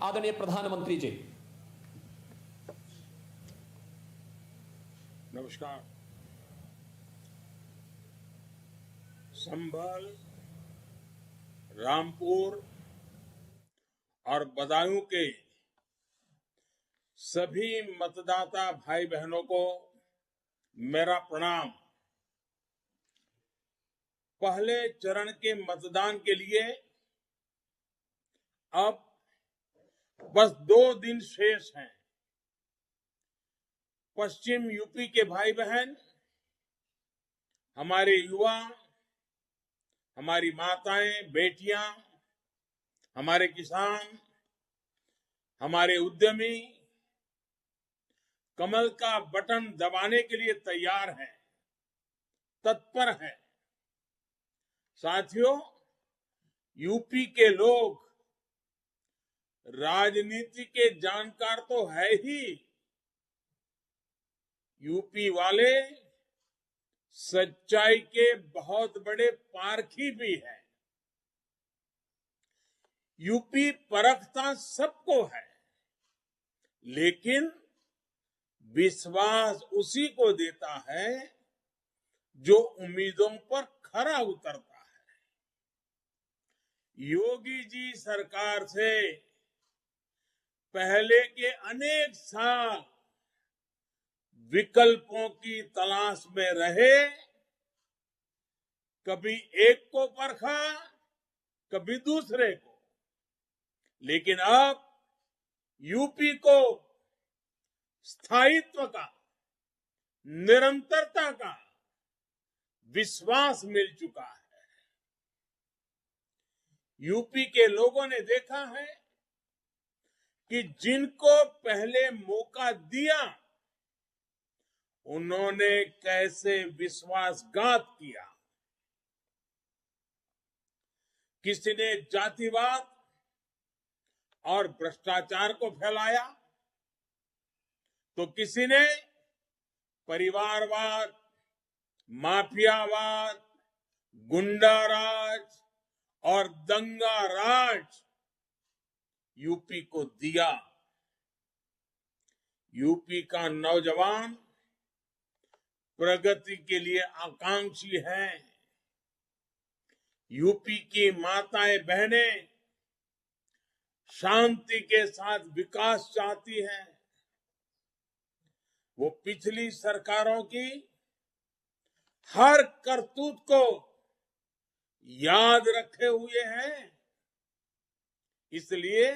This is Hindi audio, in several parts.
आदरणीय प्रधानमंत्री जी। नमस्कार। संभल, रामपुर और बदायूं के सभी मतदाता भाई बहनों को मेरा प्रणाम। पहले चरण के मतदान के लिए अब बस 2 दिन शेष हैं। पश्चिम यूपी के भाई बहन, हमारे युवा, हमारी माताएं, बेटियां, हमारे किसान, हमारे उद्यमी कमल का बटन दबाने के लिए तैयार हैं, तत्पर हैं। साथियों, यूपी के लोग राजनीति के जानकार तो है ही, यूपी वाले सच्चाई के बहुत बड़े पारखी भी हैं। यूपी परखता सबको है, लेकिन विश्वास उसी को देता है जो उम्मीदों पर खरा उतरता है। योगी जी सरकार से पहले के अनेक साल विकल्पों की तलाश में रहे, कभी एक को परखा, कभी दूसरे को, लेकिन अब यूपी को स्थायित्व का, निरंतरता का विश्वास मिल चुका है। यूपी के लोगों ने देखा है कि जिनको पहले मौका दिया, उन्होंने कैसे विश्वासघात किया। किसी ने जातिवाद और भ्रष्टाचार को फैलाया, तो किसी ने परिवारवाद, माफियावाद, गुंडाराज और दंगा राज यूपी को दिया। यूपी का नौजवान प्रगति के लिए आकांक्षी है। यूपी की माताएं बहनें शांति के साथ विकास चाहती हैं। वो पिछली सरकारों की हर करतूत को याद रखे हुए हैं। इसलिए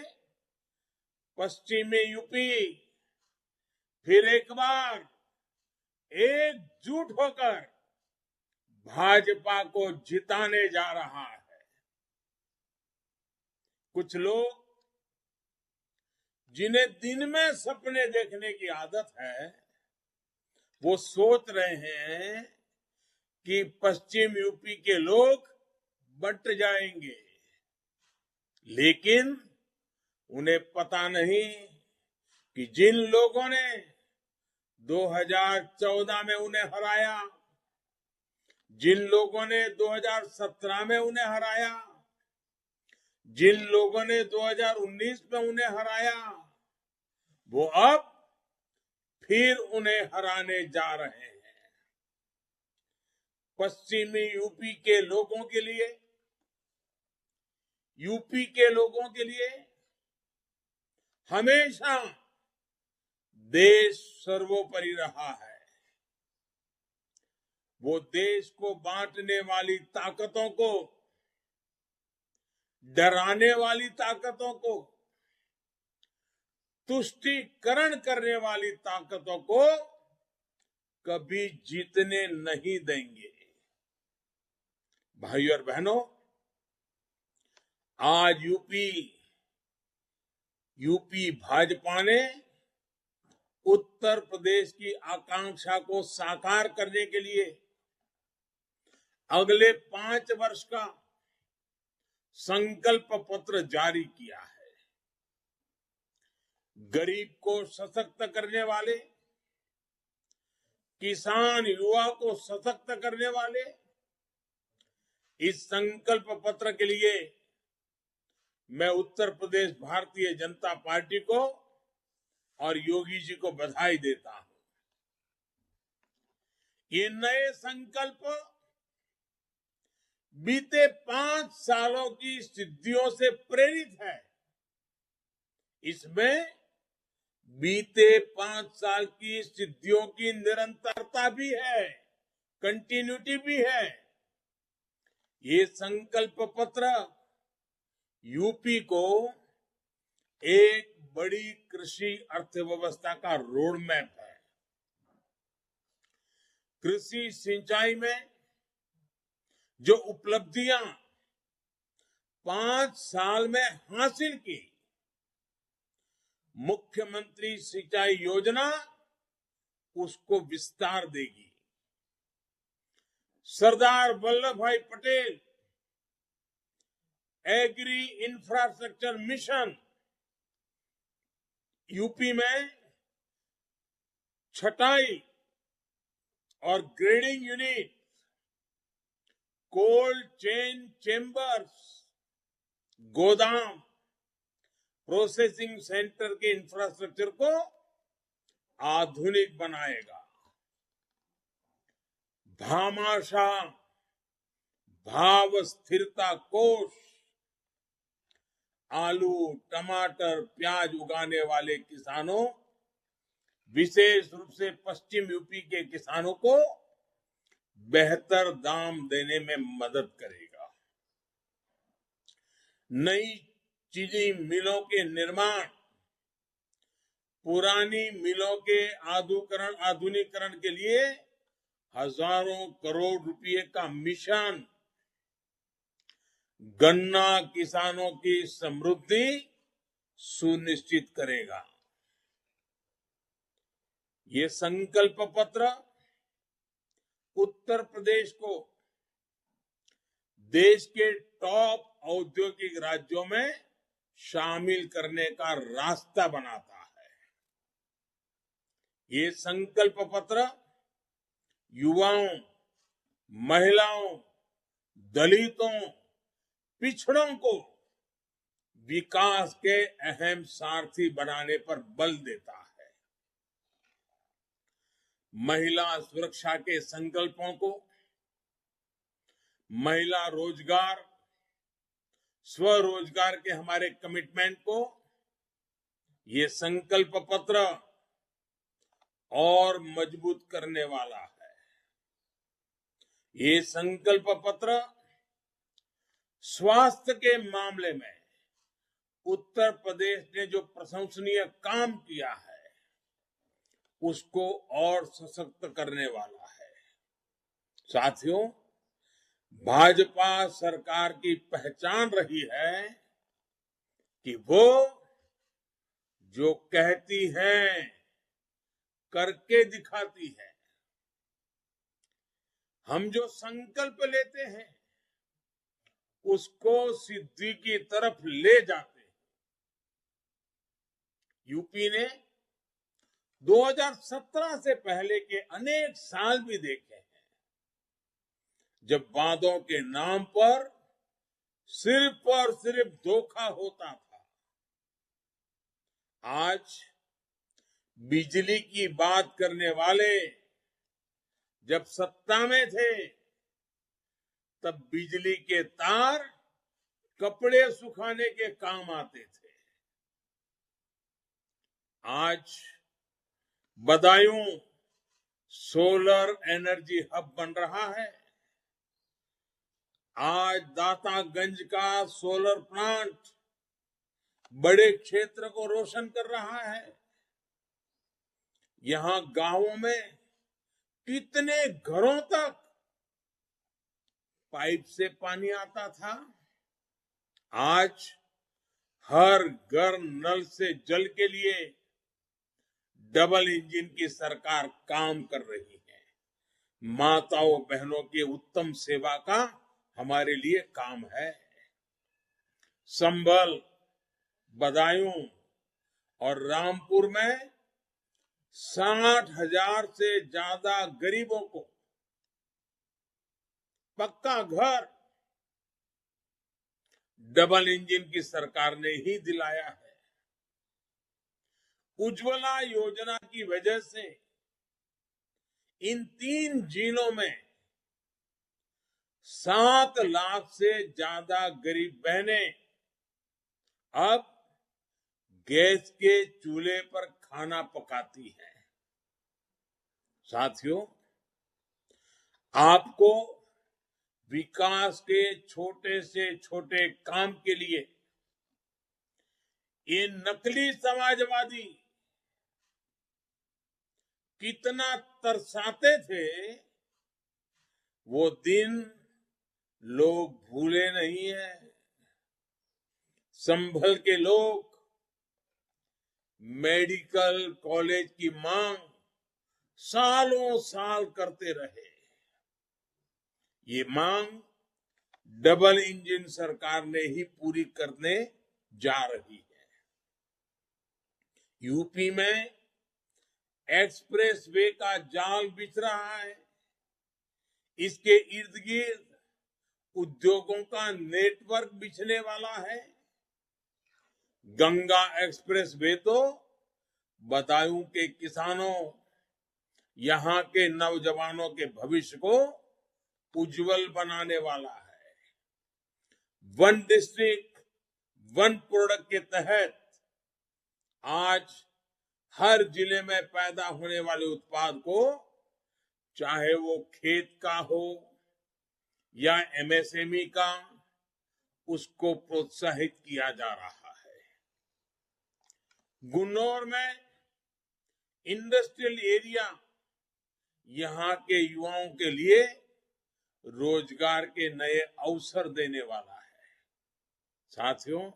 पश्चिमी यूपी फिर एक बार एकजुट होकर भाजपा को जिताने जा रहा है। कुछ लोग जिन्हें दिन में सपने देखने की आदत है, वो सोच रहे हैं कि पश्चिम यूपी के लोग बंट जाएंगे, लेकिन उन्हें पता नहीं कि जिन लोगों ने 2014 में उन्हें हराया, जिन लोगों ने 2017 में उन्हें हराया, जिन लोगों ने 2019 में उन्हें हराया, वो अब फिर उन्हें हराने जा रहे हैं। पश्चिमी यूपी के लोगों के लिए, यूपी के लोगों के लिए हमेशा देश सर्वोपरि रहा है। वो देश को बांटने वाली ताकतों को, डराने वाली ताकतों को, तुष्टीकरण करने वाली ताकतों को कभी जीतने नहीं देंगे। भाइयों और बहनों, आज यूपी भाजपा ने उत्तर प्रदेश की आकांक्षा को साकार करने के लिए अगले 5 वर्ष का संकल्प पत्र जारी किया है। गरीब को सशक्त करने वाले, किसान युवा को सशक्त करने वाले इस संकल्प पत्र के लिए मैं उत्तर प्रदेश भारतीय जनता पार्टी को और योगी जी को बधाई देता हूं। ये नए संकल्प बीते 5 सालों की सिद्धियों से प्रेरित है। इसमें बीते 5 साल की सिद्धियों की निरंतरता भी है, कंटिन्यूटी भी है। ये संकल्प पत्र यूपी को एक बड़ी कृषि अर्थव्यवस्था का रोड मैप है। कृषि सिंचाई में जो उपलब्धियां 5 साल में हासिल की, मुख्यमंत्री सिंचाई योजना उसको विस्तार देगी। Sardar Vallabh Bhai Patel agri infrastructure mission UP में छटाई और grading unit, cold chain chambers, गोदाम, प्रोसेसिंग सेंटर के इंफ्रास्ट्रक्चर को आधुनिक बनाएगा। भामाशाह भाव स्थिरता कोष आलू, टमाटर, प्याज उगाने वाले किसानों, विशेष रूप से पश्चिम यूपी के किसानों को बेहतर दाम देने में मदद करेगा। नई चीनी मिलों के निर्माण, पुरानी मिलों के आधुनिकीकरण के लिए हजारों करोड़ रुपए का मिशन गन्ना किसानों की समृद्धि सुनिश्चित करेगा। ये संकल्प पत्र उत्तर प्रदेश को देश के टॉप औद्योगिक राज्यों में शामिल करने का रास्ता बनाता है। ये संकल्प पत्र युवाओं, महिलाओं, दलितों, पिछड़ों को विकास के अहम सारथी बनाने पर बल देता है। महिला सुरक्षा के संकल्पों को, महिला रोजगार, स्वरोजगार के हमारे कमिटमेंट को ये संकल्प पत्र और मजबूत करने वाला है। ये संकल्प पत्र स्वास्थ्य के मामले में उत्तर प्रदेश ने जो प्रशंसनीय काम किया है, उसको और सशक्त करने वाला है। साथियों, भाजपा सरकार की पहचान रही है कि वो जो कहती है करके दिखाती है। हम जो संकल्प लेते हैं उसको सिद्धि की तरफ ले जाते हैं। यूपी ने 2017 से पहले के अनेक साल भी देखे हैं जब वादों के नाम पर सिर्फ और सिर्फ धोखा होता था। आज बिजली की बात करने वाले जब सत्ता में थे तब बिजली के तार कपड़े सुखाने के काम आते थे। आज बदायूं सोलर एनर्जी हब बन रहा है। आज दातागंज का सोलर प्लांट बड़े क्षेत्र को रोशन कर रहा है। यहां गांवों में कितने घरों तक पाइप से पानी आता था, आज हर घर नल से जल के लिए डबल इंजन की सरकार काम कर रही है। माताओं बहनों की उत्तम सेवा का हमारे लिए काम है। संभल, बदायूं और रामपुर में 60,000 से ज्यादा गरीबों को पक्का घर, डबल इंजन की सरकार ने ही दिलाया है। उज्ज्वला योजना की वजह से इन 3 जिलों में 7 लाख से ज्यादा गरीब बहनें अब गैस के चूल्हे पर खाना पकाती हैं। साथियों, आपको विकास के छोटे से छोटे काम के लिए ये नकली समाजवादी कितना तरसाते थे, वो दिन लोग भूले नहीं हैं। संभल के लोग मेडिकल कॉलेज की मांग सालों साल करते रहे। ये मांग डबल इंजन सरकार ने ही पूरी करने जा रही है। यूपी में एक्सप्रेस वे का जाल बिछ रहा है। इसके इर्द गिर्द उद्योगों का नेटवर्क बिछने वाला है। गंगा एक्सप्रेस वे तो बदायूं के किसानों, यहां के नौजवानों के भविष्य को उज्जवल बनाने वाला है। वन डिस्ट्रिक्ट वन प्रोडक्ट के तहत आज हर जिले में पैदा होने वाले उत्पाद को, चाहे वो खेत का हो या एमएसएमई का, उसको प्रोत्साहित किया जा रहा है। गुन्नौर में इंडस्ट्रियल एरिया यहां के युवाओं के लिए रोजगार के नए अवसर देने वाला है। साथियों,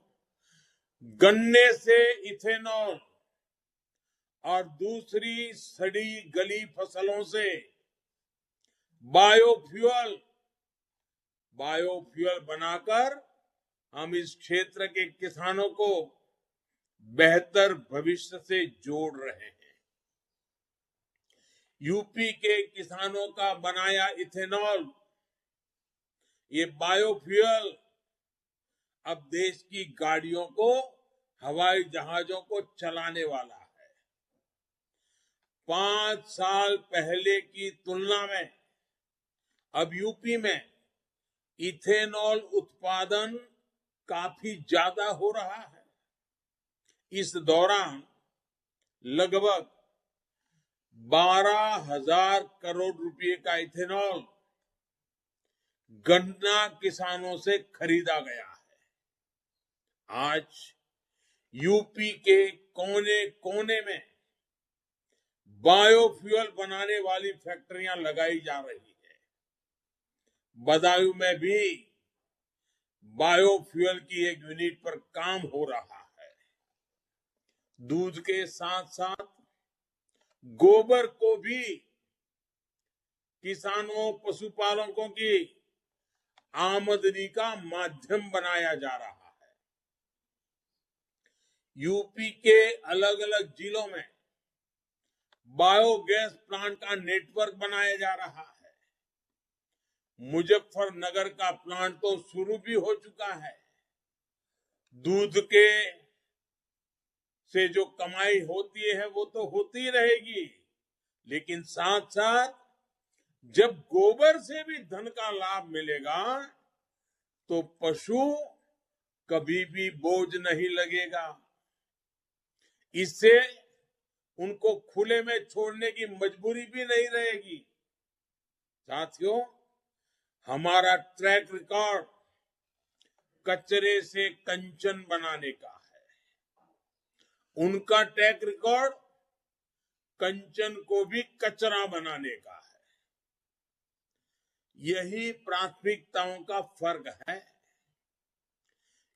गन्ने से इथेनॉल और दूसरी सड़ी गली फसलों से बायोफ्यूल बनाकर हम इस क्षेत्र के किसानों को बेहतर भविष्य से जोड़ रहे हैं। यूपी के किसानों का बनाया इथेनॉल, ये बायोफ्यूल अब देश की गाड़ियों को, हवाई जहाजों को चलाने वाला है। 5 साल पहले की तुलना में अब यूपी में इथेनॉल उत्पादन काफी ज्यादा हो रहा है। इस दौरान लगभग 12,000 करोड़ रुपए का इथेनॉल गन्ना किसानों से खरीदा गया है। आज यूपी के कोने कोने में बायोफ्यूल बनाने वाली फैक्ट्रियां लगाई जा रही है। बदायूं में भी बायोफ्यूल की एक यूनिट पर काम हो रहा है। दूध के साथ साथ गोबर को भी किसानों, पशुपालकों की आमदनी का माध्यम बनाया जा रहा है। यूपी के अलग अलग जिलों में बायोगैस प्लांट का नेटवर्क बनाया जा रहा है। मुजफ्फरनगर का प्लांट तो शुरू भी हो चुका है। दूध के से जो कमाई होती है वो तो होती रहेगी, लेकिन साथ साथ जब गोबर से भी धन का लाभ मिलेगा तो पशु कभी भी बोझ नहीं लगेगा। इससे उनको खुले में छोड़ने की मजबूरी भी नहीं रहेगी। साथियों, हमारा ट्रैक रिकॉर्ड कचरे से कंचन बनाने का है। उनका ट्रैक रिकॉर्ड कंचन को भी कचरा बनाने का है। यही प्राथमिकताओं का फर्क है।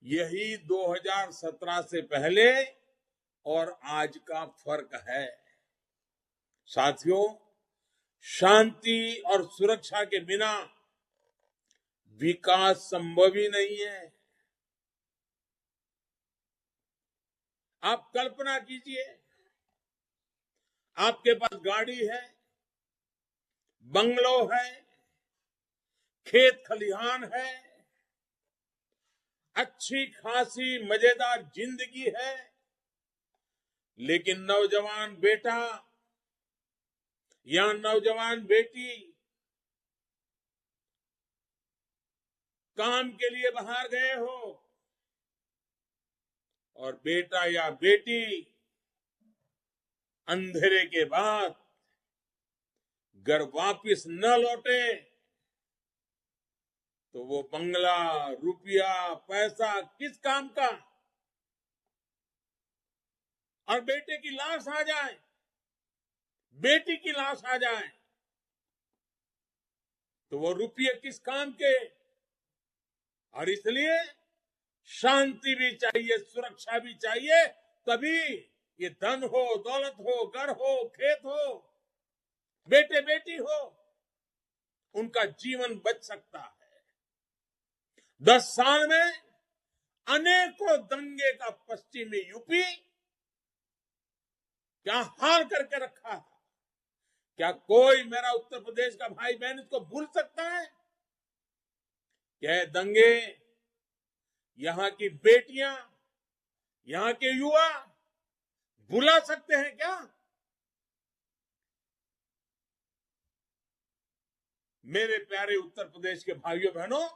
यही 2017 से पहले और आज का फर्क है। साथियों, शांति और सुरक्षा के बिना विकास संभव ही नहीं है। आप कल्पना कीजिए, आपके पास गाड़ी है, बंगलो है, खेत खलिहान है, अच्छी खासी मजेदार जिंदगी है, लेकिन नौजवान बेटा या नौजवान बेटी काम के लिए बाहर गए हो और बेटा या बेटी अंधेरे के बाद घर वापिस न लौटे तो वो बंगला, रुपया, पैसा किस काम का। और बेटे की लाश आ जाए, बेटी की लाश आ जाए तो वो रुपये किस काम के। और इसलिए शांति भी चाहिए, सुरक्षा भी चाहिए, तभी ये धन हो, दौलत हो, घर हो, खेत हो, बेटे बेटी हो, उनका जीवन बच सकता है। 10 साल में अनेकों दंगे का पश्चिमी यूपी क्या हाल करके रखा है। क्या कोई मेरा उत्तर प्रदेश का भाई बहन इसको भूल सकता है? क्या दंगे यहां की बेटियां, यहां के युवा भुला सकते हैं क्या? मेरे प्यारे उत्तर प्रदेश के भाइयों बहनों,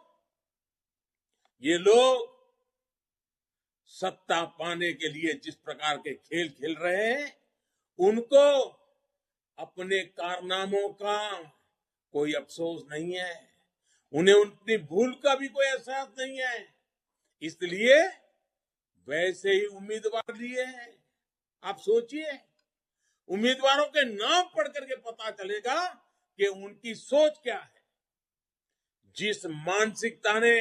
ये लोग सत्ता पाने के लिए जिस प्रकार के खेल खेल रहे हैं, उनको अपने कारनामों का कोई अफसोस नहीं है, उन्हें अपनी भूल का भी कोई एहसास नहीं है। इसलिए वैसे ही उम्मीदवार लिए हैं। आप सोचिए, उम्मीदवारों के नाम पढ़ करके पता चलेगा कि उनकी सोच क्या है। जिस मानसिकता ने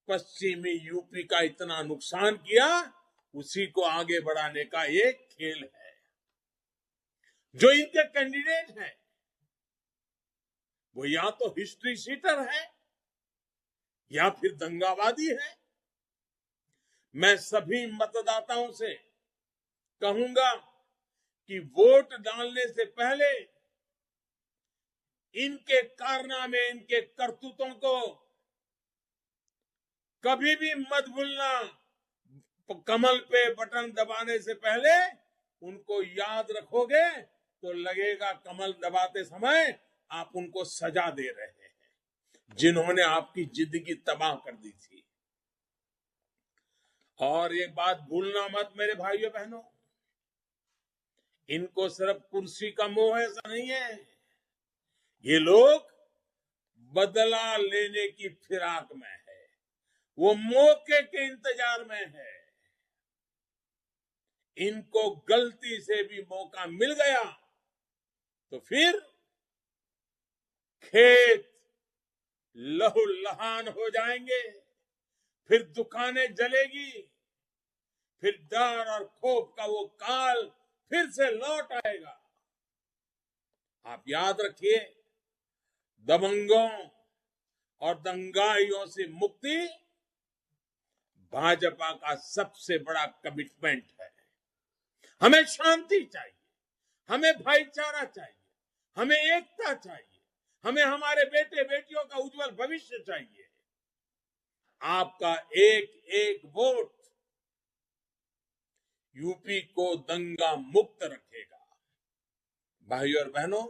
पश्चिमी यूपी का इतना नुकसान किया, उसी को आगे बढ़ाने का एक खेल है। जो इनके कैंडिडेट हैं वो या तो हिस्ट्री शीटर है या फिर दंगावादी है। मैं सभी मतदाताओं से कहूंगा कि वोट डालने से पहले इनके कारनामे, इनके करतूतों को कभी भी मत भूलना। कमल पे बटन दबाने से पहले उनको याद रखोगे तो लगेगा कमल दबाते समय आप उनको सजा दे रहे हैं, जिन्होंने आपकी जिंदगी तबाह कर दी थी। और एक बात भूलना मत मेरे भाइयों बहनों, इनको सिर्फ कुर्सी का मोह है, ऐसा नहीं है। ये लोग बदला लेने की फिराक में है, वो मौके के इंतजार में है। इनको गलती से भी मौका मिल गया तो फिर खेत लहूलुहान हो जाएंगे, फिर दुकानें जलेगी, फिर डर और खौफ का वो काल फिर से लौट आएगा। आप याद रखिए, दबंगों और दंगाइयों से मुक्ति भाजपा का सबसे बड़ा कमिटमेंट है। हमें शांति चाहिए, हमें भाईचारा चाहिए, हमें एकता चाहिए, हमें हमारे बेटे बेटियों का उज्जवल भविष्य चाहिए। आपका एक एक वोट यूपी को दंगा मुक्त रखेगा। भाइयों और बहनों,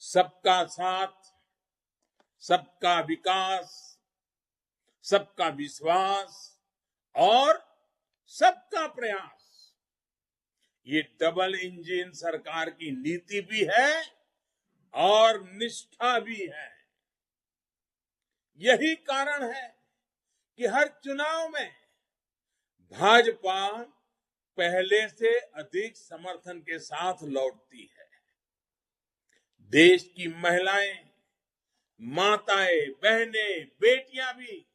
सबका साथ, सबका विकास, सबका विश्वास और सबका प्रयास, ये डबल इंजन सरकार की नीति भी है और निष्ठा भी है। यही कारण है कि हर चुनाव में भाजपा पहले से अधिक समर्थन के साथ लौटती है। देश की महिलाएं, माताएं, बहनें, बेटियां भी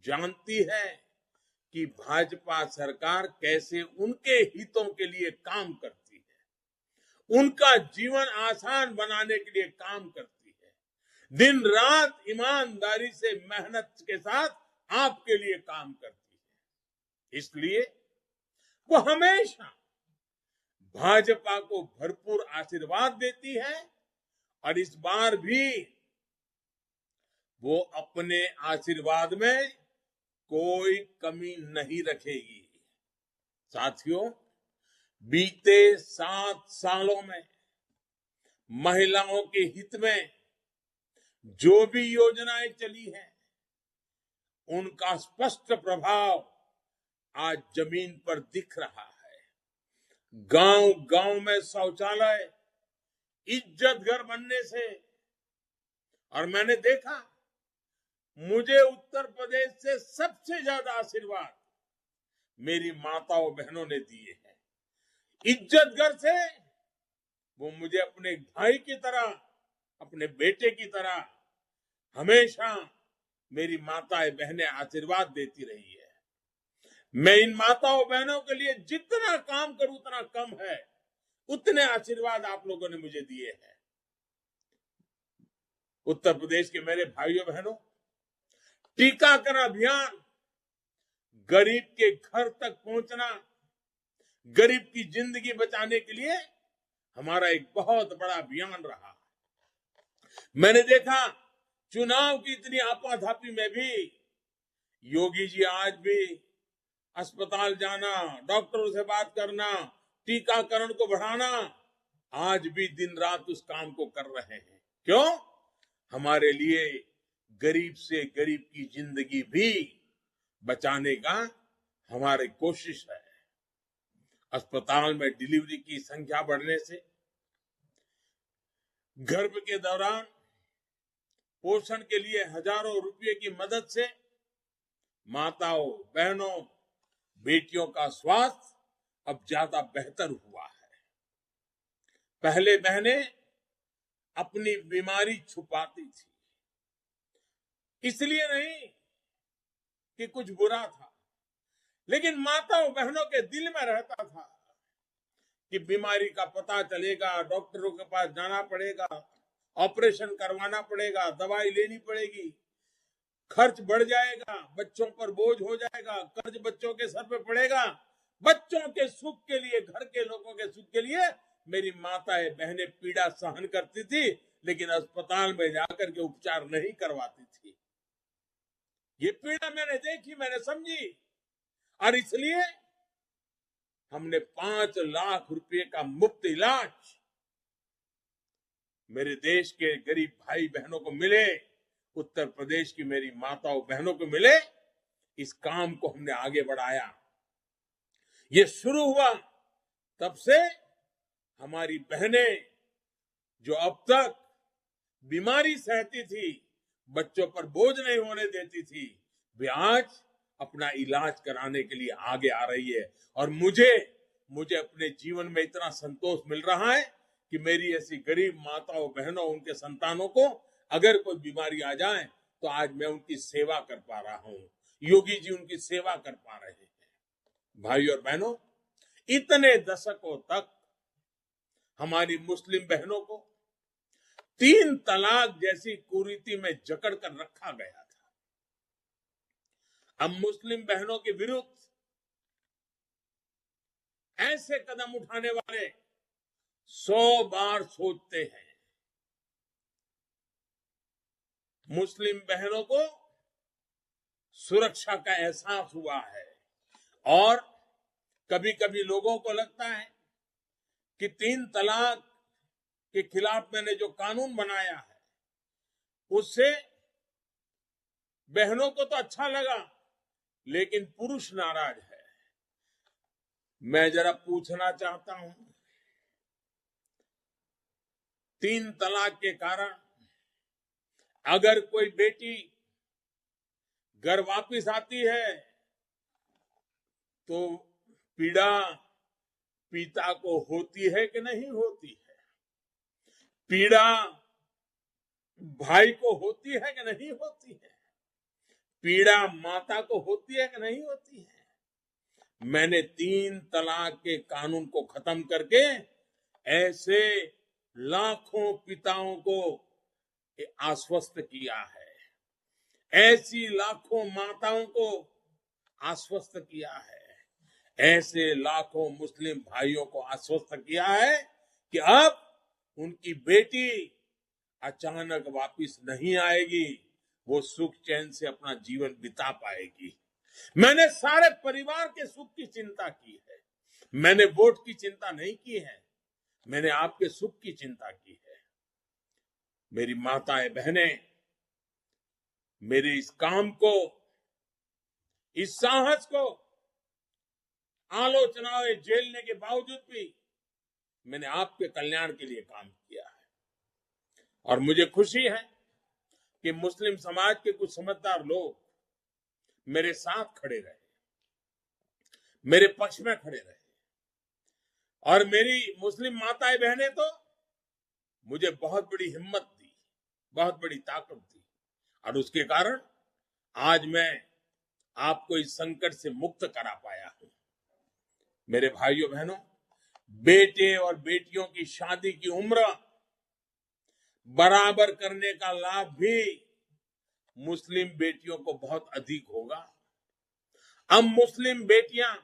जानती है कि भाजपा सरकार कैसे उनके हितों के लिए काम करती है, उनका जीवन आसान बनाने के लिए काम करती है, दिन रात ईमानदारी से मेहनत के साथ आपके लिए काम करती है। इसलिए वो हमेशा भाजपा को भरपूर आशीर्वाद देती है और इस बार भी वो अपने आशीर्वाद में कोई कमी नहीं रखेगी। साथियों, बीते 7 सालों में महिलाओं के हित में जो भी योजनाएं चली हैं, उनका स्पष्ट प्रभाव आज जमीन पर दिख रहा है। गांव गांव में शौचालय इज्जत घर बनने से, और मैंने देखा, मुझे उत्तर प्रदेश से सबसे ज्यादा आशीर्वाद मेरी माताओं बहनों ने दिए हैं। इज्जत घर से वो मुझे अपने भाई की तरह, अपने बेटे की तरह हमेशा मेरी माताएं बहनें आशीर्वाद देती रही है। मैं इन माताओं बहनों के लिए जितना काम करूं उतना कम है। उतने आशीर्वाद आप लोगों ने मुझे दिए हैं। उत्तर प्रदेश के मेरे भाइयों बहनों, टीकाकरण अभियान गरीब के घर तक पहुंचना, गरीब की जिंदगी बचाने के लिए हमारा एक बहुत बड़ा अभियान रहा। मैंने देखा, चुनाव की इतनी आपाधापी में भी योगी जी आज भी अस्पताल जाना, डॉक्टरों से बात करना, टीकाकरण को बढ़ाना, आज भी दिन रात उस काम को कर रहे हैं। क्यों? हमारे लिए गरीब से गरीब की जिंदगी भी बचाने का हमारी कोशिश है। अस्पताल में डिलीवरी की संख्या बढ़ने से, गर्भ के दौरान पोषण के लिए हजारों रुपए की मदद से माताओं बहनों बेटियों का स्वास्थ्य अब ज्यादा बेहतर हुआ है। पहले बहनें अपनी बीमारी छुपाती थी, इसलिए नहीं कि कुछ बुरा था, लेकिन माताओं बहनों के दिल में रहता था कि बीमारी का पता चलेगा, डॉक्टरों के पास जाना पड़ेगा, ऑपरेशन करवाना पड़ेगा, दवाई लेनी पड़ेगी, खर्च बढ़ जाएगा, बच्चों पर बोझ हो जाएगा, कर्ज बच्चों के सर पे पड़ेगा। बच्चों के सुख के लिए, घर के लोगों के सुख के लिए मेरी माताएं बहनें पीड़ा सहन करती थी, लेकिन अस्पताल में जाकर के उपचार नहीं करवाती थी। ये पीड़ा मैंने देखी, मैंने समझी, और इसलिए हमने 5 लाख रुपए का मुफ्त इलाज मेरे देश के गरीब भाई बहनों को मिले, उत्तर प्रदेश की मेरी माताओं बहनों को मिले। इस काम को हमने आगे बढ़ाया। ये शुरू हुआ तब से हमारी बहनें जो अब तक बीमारी सहती थी, बच्चों पर बोझ नहीं होने देती थी, वे आज अपना इलाज कराने के लिए आगे आ रही है। और मुझे अपने जीवन में इतना संतोष मिल रहा है कि मेरी ऐसी गरीब माताओं बहनों, उनके संतानों को अगर कोई बीमारी आ जाए तो आज मैं उनकी सेवा कर पा रहा हूं। योगी जी उनकी सेवा कर पा रहे हैं। भाई और बहनों, इतने दशकों तक हमारी मुस्लिम बहनों को 3 तलाक जैसी कुरीति में जकड़ कर रखा गया था। अब मुस्लिम बहनों के विरुद्ध ऐसे कदम उठाने वाले 100 बार सोचते हैं। मुस्लिम बहनों को सुरक्षा का एहसास हुआ है, और कभी कभी लोगों को लगता है कि 3 तलाक के खिलाफ मैंने जो कानून बनाया है उससे बहनों को तो अच्छा लगा, लेकिन पुरुष नाराज है। मैं जरा पूछना चाहता हूं, 3 तलाक के कारण अगर कोई बेटी घर वापस आती है तो पीड़ा पिता को होती है कि नहीं होती है? पीड़ा भाई को होती है कि नहीं होती है? पीड़ा माता को होती है कि नहीं होती है? मैंने 3 तलाक के कानून को खत्म करके ऐसे लाखों पिताओं को आश्वस्त किया है, ऐसी लाखों माताओं को आश्वस्त किया है, ऐसे लाखों मुस्लिम भाइयों को आश्वस्त किया है कि अब उनकी बेटी अचानक वापस नहीं आएगी, वो सुख चैन से अपना जीवन बिता पाएगी। मैंने सारे परिवार के सुख की चिंता की है। मैंने वोट की चिंता नहीं की है, मैंने आपके सुख की चिंता की है। मेरी माताएं बहनें, मेरे इस काम को, इस साहस को आलोचनाएं झेलने के बावजूद भी मैंने आपके कल्याण के लिए काम किया है। और मुझे खुशी है कि मुस्लिम समाज के कुछ समझदार लोग मेरे साथ खड़े रहे, मेरे पक्ष में खड़े रहे। और मेरी मुस्लिम माताएं बहनें तो मुझे बहुत बड़ी हिम्मत दी, बहुत बड़ी ताकत दी। और उसके कारण आज मैं आपको इस संकट से मुक्त करा पाया हूं। मेरे भाइयों बहनों, बेटे और बेटियों की शादी की उम्र बराबर करने का लाभ भी मुस्लिम बेटियों को बहुत अधिक होगा। अब मुस्लिम बेटियां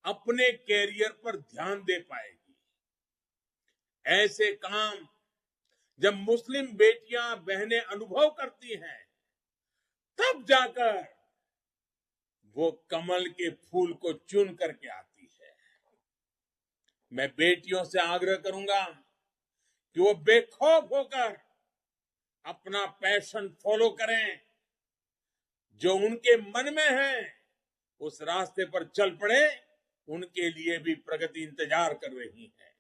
अपने कैरियर पर ध्यान दे पाएगी। ऐसे काम जब मुस्लिम बेटियां बहनें अनुभव करती हैं, तब जाकर वो कमल के फूल को चुन करके आती है। मैं बेटियों से आग्रह करूंगा कि वो बेखौफ होकर अपना पैशन फॉलो करें, जो उनके मन में है उस रास्ते पर चल पड़े। उनके लिए भी प्रगति इंतजार कर रही है।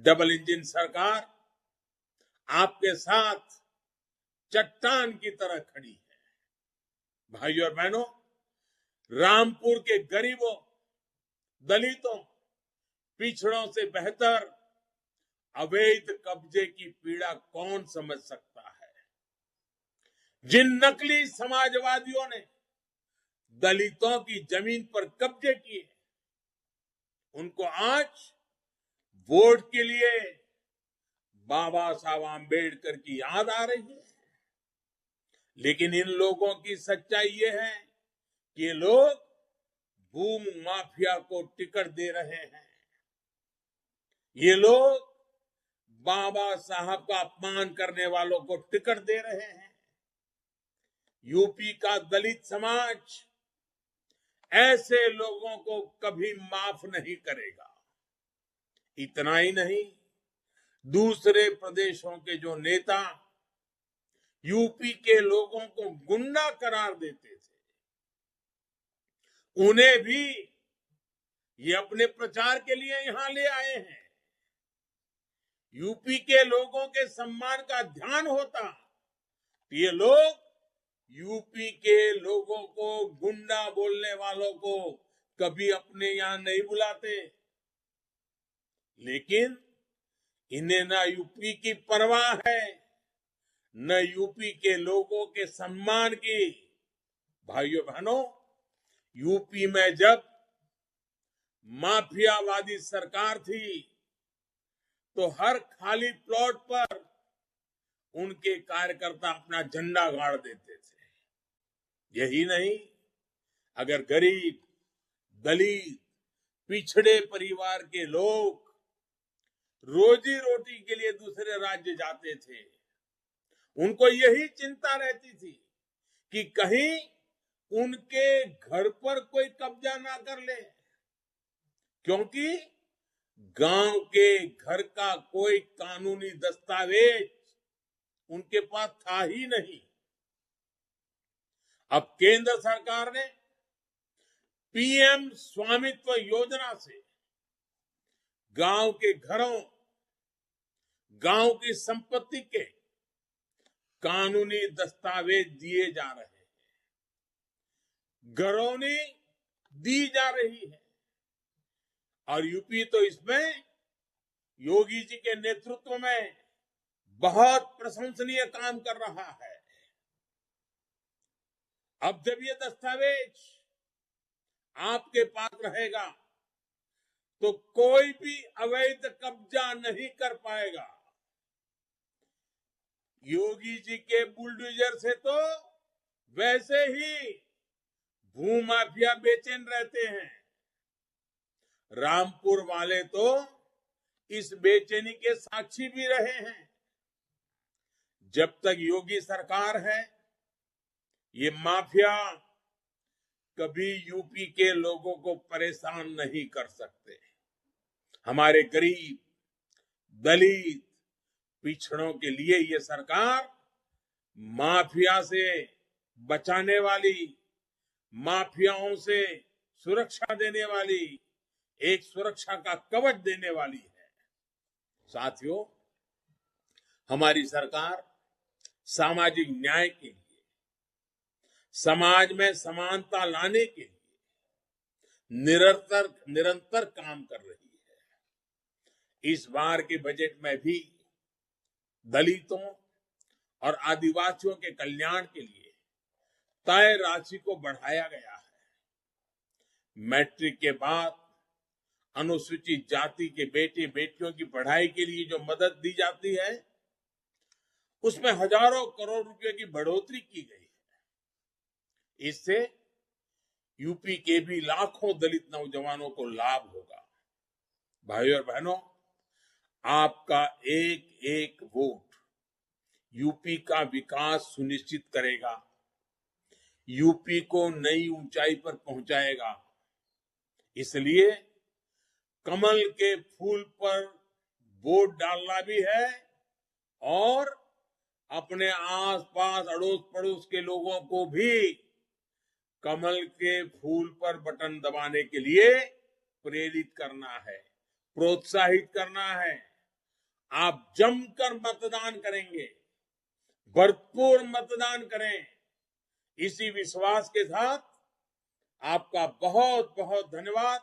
डबल इंजन सरकार आपके साथ चट्टान की तरह खड़ी है। भाइयों और बहनों, रामपुर के गरीबों, दलितों, पिछड़ों से बेहतर अवैध कब्जे की पीड़ा कौन समझ सकता है। जिन नकली समाजवादियों ने दलितों की जमीन पर कब्जे किए, उनको आज वोट के लिए बाबा साहब आम्बेडकर की याद आ रही है। लेकिन इन लोगों की सच्चाई ये है कि ये लोग भू माफिया को टिकट दे रहे हैं। ये लोग बाबा साहब का अपमान करने वालों को टिकट दे रहे हैं। यूपी का दलित समाज ऐसे लोगों को कभी माफ नहीं करेगा। इतना ही नहीं, दूसरे प्रदेशों के जो नेता यूपी के लोगों को गुंडा करार देते थे, उन्हें भी ये अपने प्रचार के लिए यहां ले आए हैं। यूपी के लोगों के सम्मान का ध्यान होता तो ये लोग यूपी के लोगों को गुंडा बोलने वालों को कभी अपने यहां नहीं बुलाते। लेकिन इन्हें ना यूपी की परवाह है, न यूपी के लोगों के सम्मान की। भाइयों बहनों, यूपी में जब माफियावादी सरकार थी तो हर खाली प्लॉट पर उनके कार्यकर्ता अपना झंडा गाड़ देते थे। यही नहीं, अगर गरीब, दलित, पिछड़े परिवार के लोग रोजी रोटी के लिए दूसरे राज्य जाते थे, उनको यही चिंता रहती थी कि कहीं उनके घर पर कोई कब्जा ना कर ले, क्योंकि गांव के घर का कोई कानूनी दस्तावेज उनके पास था ही नहीं। अब केंद्र सरकार ने पीएम स्वामित्व योजना से गांव के घरों, गांव की संपत्ति के कानूनी दस्तावेज दिए जा रहे हैं, घरौनी दी जा रही है। और यूपी तो इसमें योगी जी के नेतृत्व में बहुत प्रशंसनीय काम कर रहा है। अब जब ये दस्तावेज आपके पास रहेगा तो कोई भी अवैध कब्जा नहीं कर पाएगा। योगी जी के बुलडोजर से तो वैसे ही भूमाफिया बेचैन रहते हैं। रामपुर वाले तो इस बेचैनी के साक्षी भी रहे हैं। जब तक योगी सरकार है, ये माफिया कभी यूपी के लोगों को परेशान नहीं कर सकते। हमारे गरीब, दलित, पिछड़ों के लिए ये सरकार माफिया से बचाने वाली, माफियाओं से सुरक्षा देने वाली, एक सुरक्षा का कवच देने वाली है। साथियों, हमारी सरकार सामाजिक न्याय के लिए, समाज में समानता लाने के लिए निरंतर काम कर रही है। इस बार के बजट में भी दलितों और आदिवासियों के कल्याण के लिए तय राशि को बढ़ाया गया है। मैट्रिक के बाद अनुसूचित जाति के बेटे बेटियों की पढ़ाई के लिए जो मदद दी जाती है, उसमें हजारों करोड़ रुपए की बढ़ोतरी की गई है। इससे यूपी के भी लाखों दलित नौजवानों को लाभ होगा। भाइयों और बहनों, आपका एक एक वोट यूपी का विकास सुनिश्चित करेगा, यूपी को नई ऊंचाई पर पहुंचाएगा। इसलिए कमल के फूल पर वोट डालना भी है और अपने आसपास अड़ोस पड़ोस के लोगों को भी कमल के फूल पर बटन दबाने के लिए प्रेरित करना है, प्रोत्साहित करना है। आप जमकर मतदान करेंगे, भरपूर मतदान करें। इसी विश्वास के साथ आपका बहुत बहुत धन्यवाद।